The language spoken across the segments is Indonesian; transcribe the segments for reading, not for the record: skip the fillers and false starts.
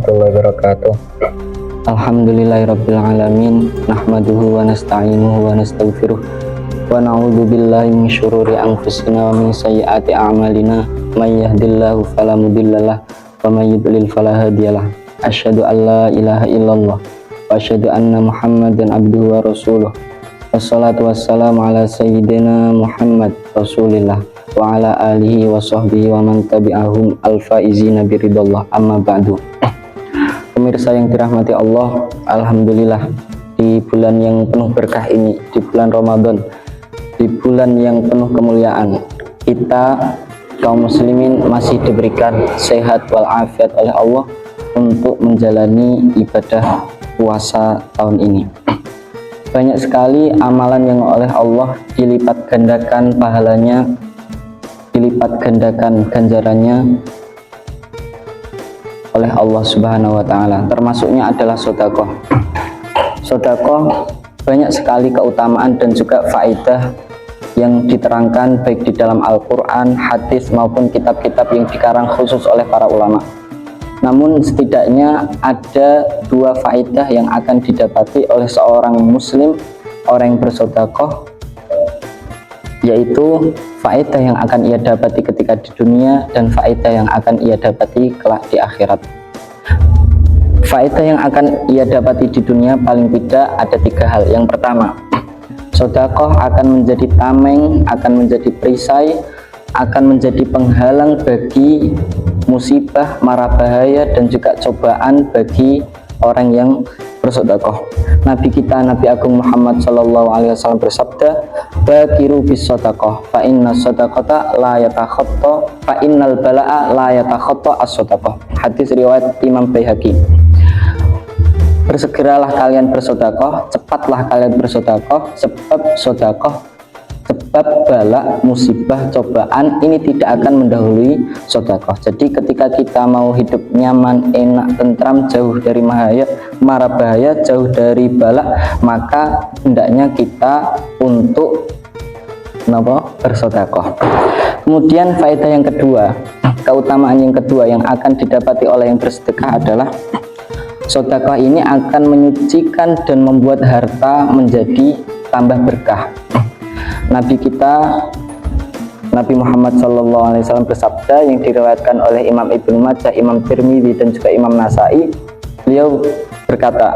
warahmatullahi wabarakatuh. Alhamdulillahirrabbilalamin. Nahmaduhu wa nasta'inuhu wa nastaghfiruh wa na'udzu billahi min syururi anfusina wa min sayyiati a'malina. May yahdihillahu fala mudhillalah wa may yudlil fala hadiyalah. Asyhadu an la ilaha illallah wa asyhadu anna Muhammadan abduhu wa rasuluh. Wassalatu wassalamu ala sayyidina Muhammad Rasulillah wa ala alihi wa sahbihi wa man tabi'ahum al-faizina biridallah, amma ba'du. Pemirsa yang dirahmati Allah, alhamdulillah di bulan yang penuh berkah ini, di bulan Ramadan, di bulan yang penuh kemuliaan, kita kaum muslimin masih diberikan sehat walafiat oleh Allah untuk menjalani ibadah puasa tahun ini. Banyak sekali amalan yang oleh Allah dilipat gandakan pahalanya, dilipat gandakan ganjarannya oleh Allah Subhanahu wa Ta'ala. Termasuknya adalah sedekah. Sedekah banyak sekali keutamaan dan juga faedah yang diterangkan baik di dalam Al-Quran, hadis maupun kitab-kitab yang dikarang khusus oleh para ulama. Namun setidaknya ada dua faedah yang akan didapati oleh seorang muslim, orang yang bersedekah, yaitu faedah yang akan ia dapati ketika di dunia dan faedah yang akan ia dapati kelak di akhirat. Faedah yang akan ia dapati di dunia paling tidak ada tiga hal. Yang pertama, sedekah akan menjadi tameng, akan menjadi perisai, akan menjadi penghalang bagi musibah, mara bahaya dan juga cobaan bagi orang yang bersedekah. Nabi kita, Nabi Agung Muhammad Sallallahu Alaihi Wasallam bersabda, "Bakiru bis sedekah, fa inna sedekata la yatakhatta, fa innal balaa la yatakhatta as-sedekah." Hadis riwayat Imam Baihaqi. Bersegeralah kalian bersedekah, cepatlah kalian bersedekah, sebab bala, musibah, cobaan ini tidak akan mendahului sedekah. Jadi ketika kita mau hidup nyaman, enak, tentram, jauh dari mara bahaya, jauh dari bala, maka hendaknya kita untuk bersedekah. Kemudian faedah yang kedua, keutamaan yang kedua yang akan didapati oleh yang bersedekah adalah sedekah ini akan menyucikan dan membuat harta menjadi tambah berkah. Nabi kita, Nabi Muhammad SAW bersabda yang diriwayatkan oleh Imam Ibnu Majah, Imam Tirmidzi dan juga Imam Nasai. Beliau berkata,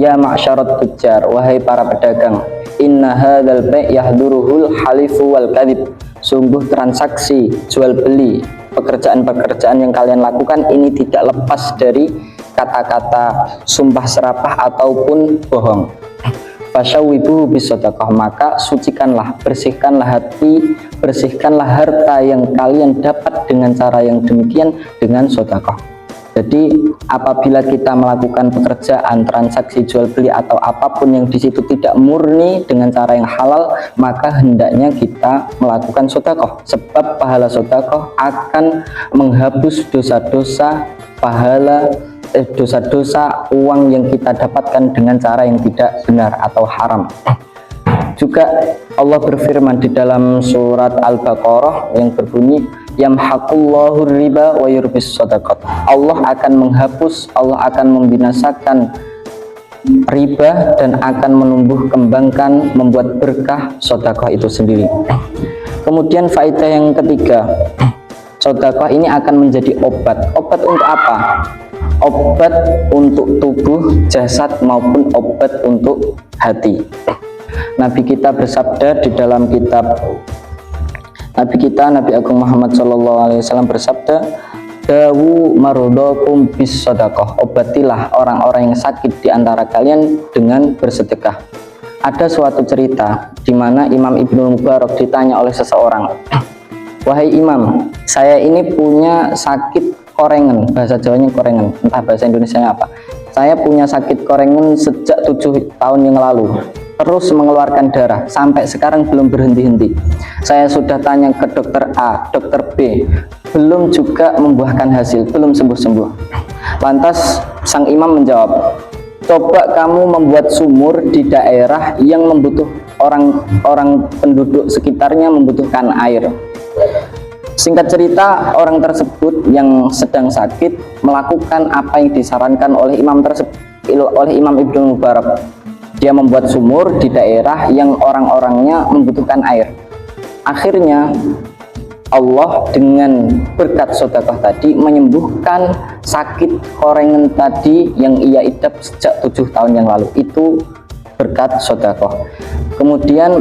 ya ma'syarat tujjar, wahai para pedagang, inna hadzal bai' yahduruhul halifu wal kadhib. Sungguh transaksi jual beli, pekerjaan-pekerjaan yang kalian lakukan ini tidak lepas dari kata-kata sumpah serapah ataupun bohong. Fasyawibu bisedekah, maka sucikanlah, bersihkanlah hati, bersihkanlah harta yang kalian dapat dengan cara yang demikian, dengan sedekah. Jadi apabila kita melakukan pekerjaan, transaksi jual beli atau apapun yang di situ tidak murni dengan cara yang halal, maka hendaknya kita melakukan sedekah, sebab pahala sedekah akan menghapus dosa-dosa dosa-dosa uang yang kita dapatkan dengan cara yang tidak benar atau haram. Juga Allah berfirman di dalam surat Al-Baqarah yang berbunyi, yamhaqullahu riba wa yurbis shadaqat. Allah akan menghapus, Allah akan membinasakan riba dan akan menumbuh kembangkan, membuat berkah sedekah itu sendiri. Kemudian faedah yang ketiga, sedekah ini akan menjadi obat. Obat untuk apa? Obat untuk tubuh, jasad maupun obat untuk hati. Nabi kita bersabda di dalam kitab Nabi kita, Nabi Agung Muhammad SAW bersabda, dawu marudakum bis sedekah, obatilah orang-orang yang sakit di antara kalian dengan bersedekah. Ada suatu cerita di mana Imam Ibnu Mubarak ditanya oleh seseorang, wahai Imam, saya ini punya sakit korengan, bahasa Jawanya korengan, entah bahasa Indonesianya apa. Saya punya sakit korengan sejak 7 tahun yang lalu, terus mengeluarkan darah, sampai sekarang belum berhenti-henti. Saya sudah tanya ke dokter A, dokter B, belum juga membuahkan hasil, belum sembuh-sembuh. Lantas sang imam menjawab, coba kamu membuat sumur di daerah yang orang penduduk sekitarnya membutuhkan air. Singkat cerita, orang tersebut yang sedang sakit melakukan apa yang disarankan oleh imam tersebut, oleh Imam Ibnu Mubarak. Dia membuat sumur di daerah yang orang-orangnya membutuhkan air. Akhirnya Allah dengan berkat sedekah tadi menyembuhkan sakit korengan tadi yang ia idap sejak 7 tahun yang lalu. Itu berkat sedekah. Kemudian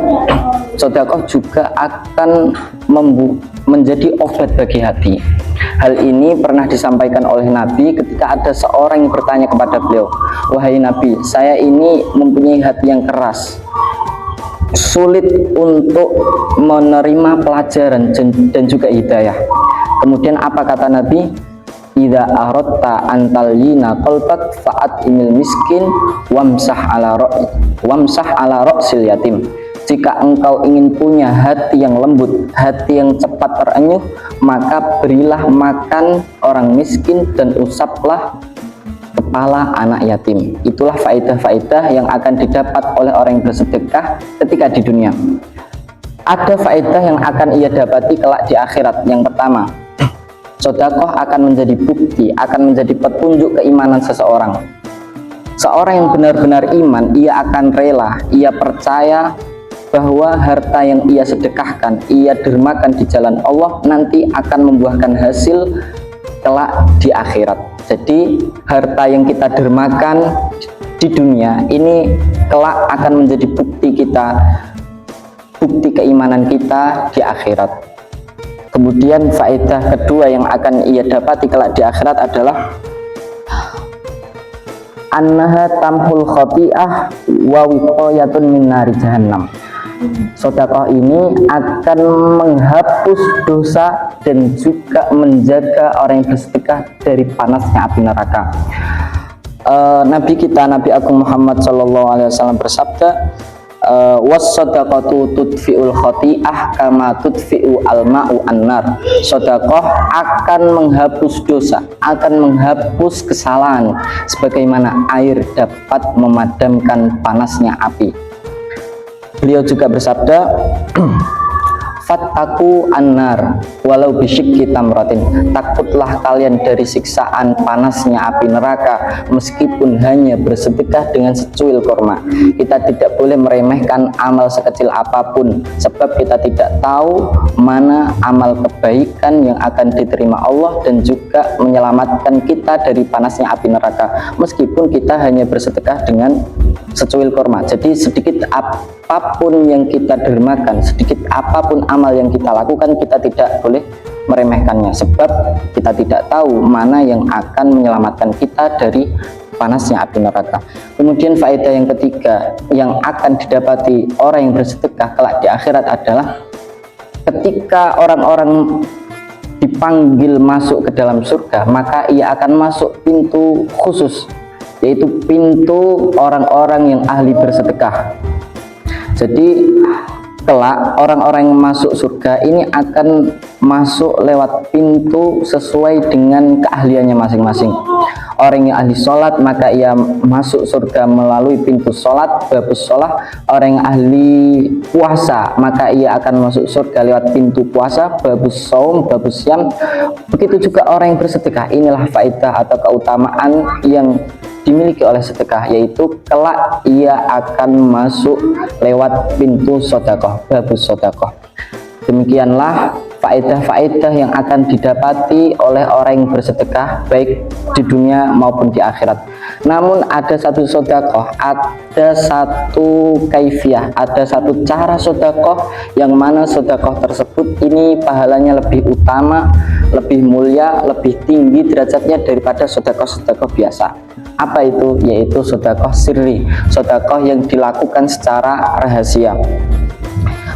sedekah juga akan menjadi obat bagi hati. Hal ini pernah disampaikan oleh Nabi ketika ada seorang yang bertanya kepada beliau, "Wahai Nabi, saya ini mempunyai hati yang keras, sulit untuk menerima pelajaran dan juga hidayah." Kemudian apa kata Nabi? "Idza aradta an talyina qalbak fa'atimil miskin wamsah ala ra'sil yatim." Jika engkau ingin punya hati yang lembut, hati yang cepat terenyuh, maka berilah makan orang miskin dan usaplah kepala anak yatim. Itulah faedah-faedah yang akan didapat oleh orang yang bersedekah ketika di dunia. Ada faedah yang akan ia dapati kelak di akhirat. Yang pertama, sedekah akan menjadi bukti, akan menjadi petunjuk keimanan seseorang. Seorang yang benar-benar iman, ia akan rela, ia percaya bahwa harta yang ia sedekahkan, ia dermakan di jalan Allah nanti akan membuahkan hasil kelak di akhirat. Jadi harta yang kita dermakan di dunia ini kelak akan menjadi bukti kita, bukti keimanan kita di akhirat. Kemudian faedah kedua yang akan ia dapati kelak di akhirat adalah annaha tamhul khati'ah wa wiqayatun min nari jahannam. Sedekah ini akan menghapus dosa dan juga menjaga orang yang bersedekah dari panasnya api neraka. Nabi kita, Nabi Agung Muhammad SAW bersabda, was-sadaqatu tudfi'ul khati'ah kama tudfi'u al-ma'u an-nar. Sedekah akan menghapus dosa, akan menghapus kesalahan sebagaimana air dapat memadamkan panasnya api. Beliau juga bersabda, fattaku annar walau bisyikki tamratin. Takutlah kalian dari siksaan panasnya api neraka meskipun hanya bersedekah dengan secuil kurma. Kita tidak boleh meremehkan amal sekecil apapun, sebab kita tidak tahu mana amal kebaikan yang akan diterima Allah dan juga menyelamatkan kita dari panasnya api neraka meskipun kita hanya bersedekah dengan secuil kurma. Jadi sedikit apapun yang kita dermakan, sedikit apapun amal yang kita lakukan, kita tidak boleh meremehkannya, sebab kita tidak tahu mana yang akan menyelamatkan kita dari panasnya api neraka. Kemudian faedah yang ketiga yang akan didapati orang yang bersedekah kelak di akhirat adalah ketika orang-orang dipanggil masuk ke dalam surga, maka ia akan masuk pintu khusus, yaitu pintu orang-orang yang ahli bersedekah. Jadi kelak orang-orang yang masuk surga ini akan masuk lewat pintu sesuai dengan keahliannya masing-masing. Orang yang ahli sholat maka ia masuk surga melalui pintu sholat, babus sholat. Orang yang ahli puasa maka ia akan masuk surga lewat pintu puasa, babus saum, babus syam. Begitu juga orang yang bersedekah. Inilah faedah atau keutamaan yang dimiliki oleh sedekah, yaitu kelak ia akan masuk lewat pintu sedekah, babus sedekah. Demikianlah faedah-faedah yang akan didapati oleh orang yang bersedekah baik di dunia maupun di akhirat. Namun ada satu sedekah, ada satu kaifiah, ada satu cara sedekah yang mana sedekah tersebut ini pahalanya lebih utama, lebih mulia, lebih tinggi derajatnya daripada sedekah-sedekah biasa. Apa itu? Yaitu sedekah sirri, sedekah yang dilakukan secara rahasia.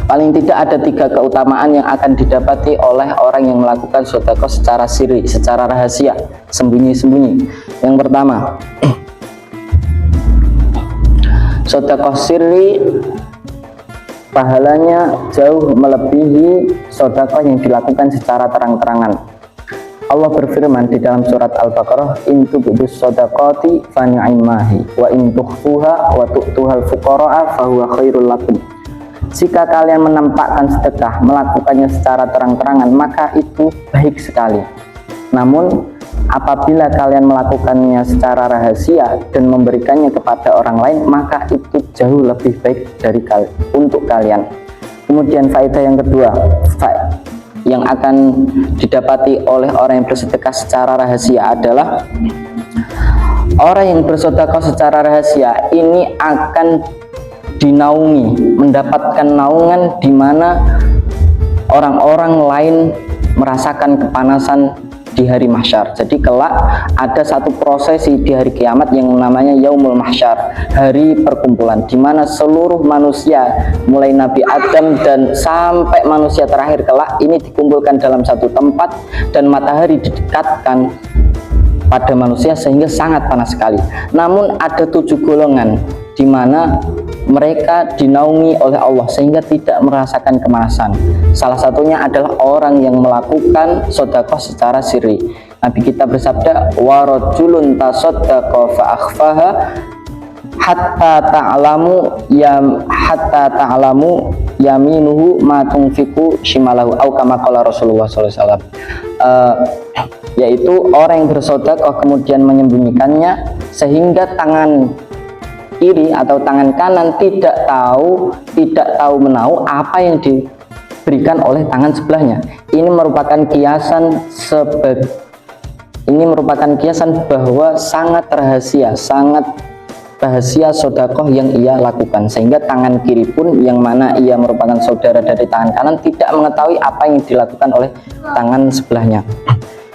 Paling tidak ada 3 keutamaan yang akan didapati oleh orang yang melakukan sedekah secara sirri, secara rahasia, sembunyi-sembunyi. Yang pertama, sedekah sirri pahalanya jauh melebihi sedekah yang dilakukan secara terang-terangan. Allah berfirman di dalam surat Al-Baqarah, in tubdus shadaqati fa ni'mahi wa in tukhfuha wa tu'tuhal fuqara'a fa huwa khairul lakum. Jika kalian menampakkan sedekah, melakukannya secara terang-terangan, maka itu baik sekali. Namun apabila kalian melakukannya secara rahasia dan memberikannya kepada orang lain, maka itu jauh lebih baik untuk kalian. Kemudian faedah yang kedua yang akan didapati oleh orang yang bersedekah secara rahasia adalah orang yang bersedekah secara rahasia ini akan dinaungi, mendapatkan naungan di mana orang-orang lain merasakan kepanasan di hari mahsyar. Jadi kelak ada satu prosesi di hari kiamat yang namanya Yaumul Mahsyar, hari perkumpulan, di mana seluruh manusia mulai Nabi Adam dan sampai manusia terakhir kelak ini dikumpulkan dalam satu tempat dan matahari didekatkan pada manusia sehingga sangat panas sekali. Namun ada 7 golongan di mana mereka dinaungi oleh Allah sehingga tidak merasakan kemanasan. Salah satunya adalah orang yang melakukan sedekah secara sirri. Nabi kita bersabda, wa rajulun tasaddaqa fa akhfaha hatta ta'lamu yaminuhu ma tunfiqu shimalahu, atau kama qala Rasulullah sallallahu alaihi wasallam. Yaitu orang yang bersedekah kemudian menyembunyikannya sehingga tangan kiri atau tangan kanan tidak tahu menahu apa yang diberikan oleh tangan sebelahnya. Ini merupakan kiasan bahwa sangat rahasia sedekah yang ia lakukan, sehingga tangan kiri pun yang mana ia merupakan saudara dari tangan kanan tidak mengetahui apa yang dilakukan oleh tangan sebelahnya.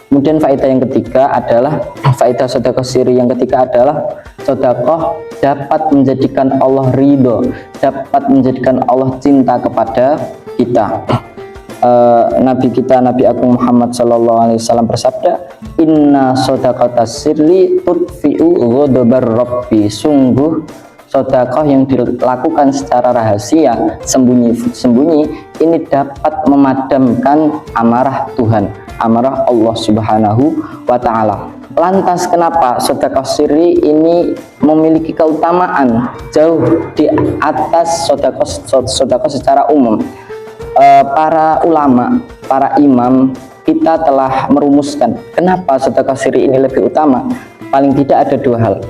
Kemudian faedah yang ketiga adalah faedah sedekah sirri yang ketiga adalah sedekah dapat menjadikan Allah ridho, dapat menjadikan Allah cinta kepada kita. Nabi Agung Muhammad sallallahu alaihi wasallam bersabda, inna shadaqatas sirri tudfi'u ghadabar rabbi. Sungguh sedekah yang dilakukan secara rahasia, sembunyi-sembunyi, ini dapat memadamkan amarah Tuhan, amarah Allah Subhanahu wa ta'ala. Lantas kenapa sedekah sirri ini memiliki keutamaan jauh di atas sedekah secara umum? Para ulama, para imam kita telah merumuskan kenapa sedekah sirri ini lebih utama. Paling tidak ada 2 hal.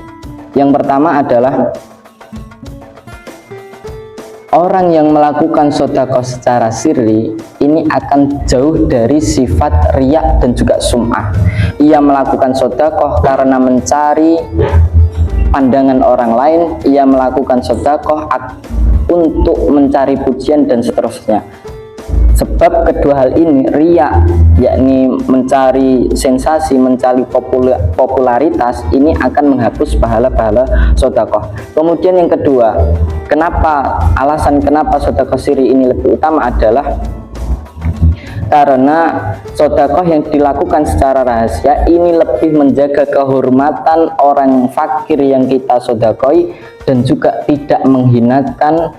Yang pertama adalah orang yang melakukan sedekah secara sirri ini akan jauh dari sifat riya dan juga sum'ah. Ia melakukan sedekah karena mencari pandangan orang lain, ia melakukan sedekah untuk mencari pujian dan seterusnya. Sebab kedua hal ini, riya yakni mencari sensasi, mencari popularitas, ini akan menghapus pahala-pahala sedekah. Kemudian yang kedua, alasan kenapa sedekah sirri ini lebih utama adalah karena sedekah yang dilakukan secara rahasia ini lebih menjaga kehormatan orang fakir yang kita sedekahi dan juga tidak menghinakan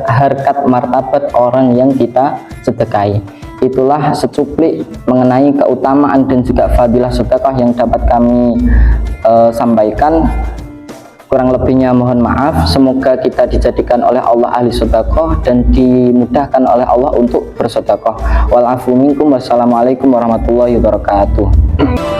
harkat martabat orang yang kita sedekahi. Itulah secuplik mengenai keutamaan dan juga fadilah sedekah yang dapat kami sampaikan. Kurang lebihnya mohon maaf. Semoga kita dijadikan oleh Allah ahli sedekah dan dimudahkan oleh Allah untuk bersedekah. Wal afu minkum. Wassalamualaikum warahmatullahi wabarakatuh.